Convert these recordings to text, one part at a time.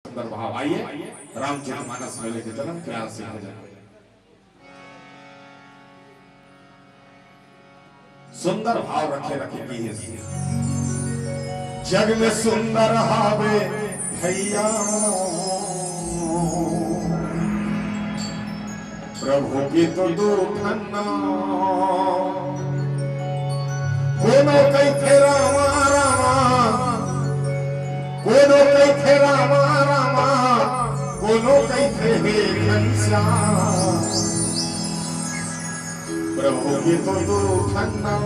सुंदर भाव। आइए रामचरितमानस में लेके चलो प्यार से भजन। सुंदर भाव रखे रखे की जग में सुंदर हावे भैया प्रभु की तो दुखन्ना कोनो कई थे रामा रामा कोनो कई थे रामा रामा कोनो कई थे हे घनश्याम प्रभु की तो दुखन्ना।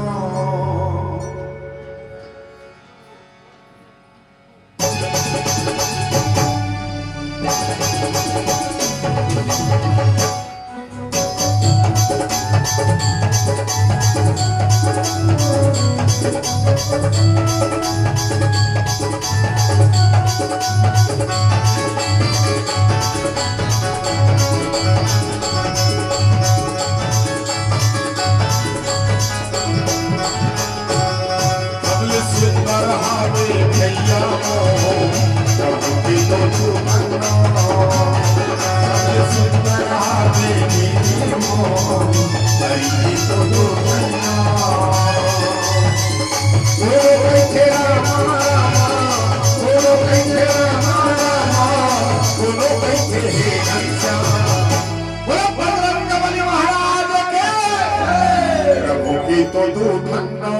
तो दुखन्ना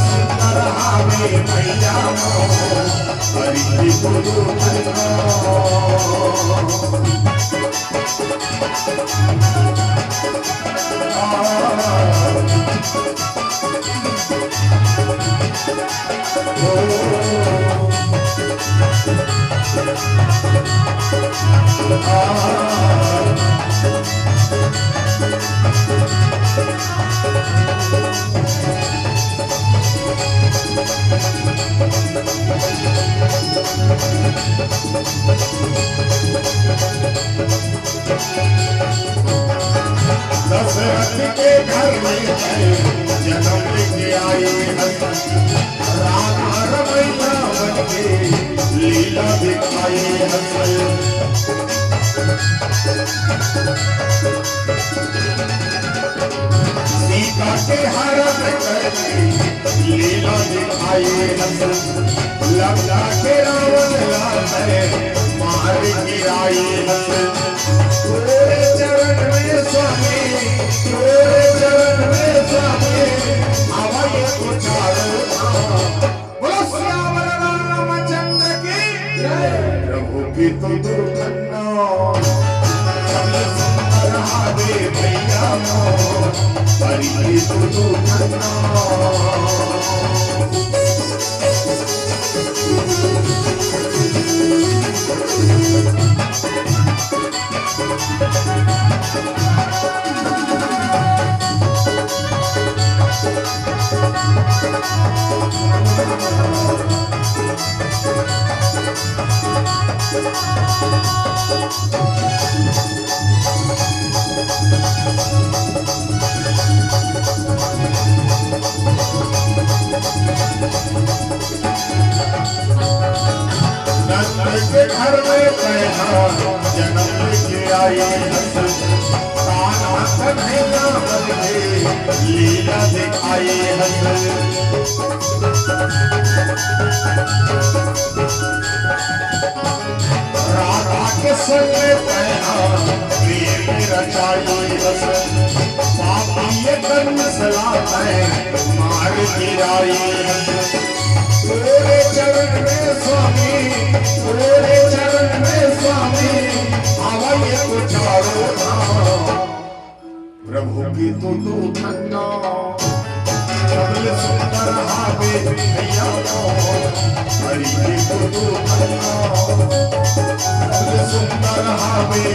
सुंदर हावे भैया हरि तो दुखन्ना। दशरथ के घर में जन्म लेके आए राधा रमैया बनके लीला दिखाए सीता के हरण करके लीला दिखाए लंका के रावण लाए मार गिराए चरण में स्वामी तेरे चरण में स्वामी आवाज़ उचारो बोलो श्यामल रामचंद्र की प्रभु की तो दुखन्ना सुंदर हावे भैया हरि की तो दुखन्ना। के घर में जन्म लेके आए कान्हा कन्हैया बनके लीला दिखाए राधा के संग प्रेम रचाई पापी ये कर्म सलाह मार गिराई तेरे चरण में स्वामी तेरे चरण में स्वामी आवाज़ उचारो प्रभु की तो दुखन्ना सुंदर हावे भैया हरि की तो दुखन्ना सुंदर हावे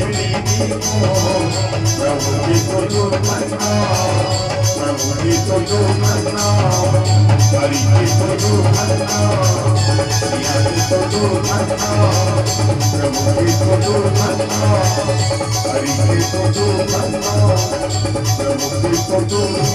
प्रभु की तो दुखन्ना प्रभु की तो दुखन्ना हरि की तो दुखन्ना सिया की तो दुखन्ना प्रभु की तो दुखन्ना हरि की तो दुखन्ना प्रभु की तो दुखन्ना।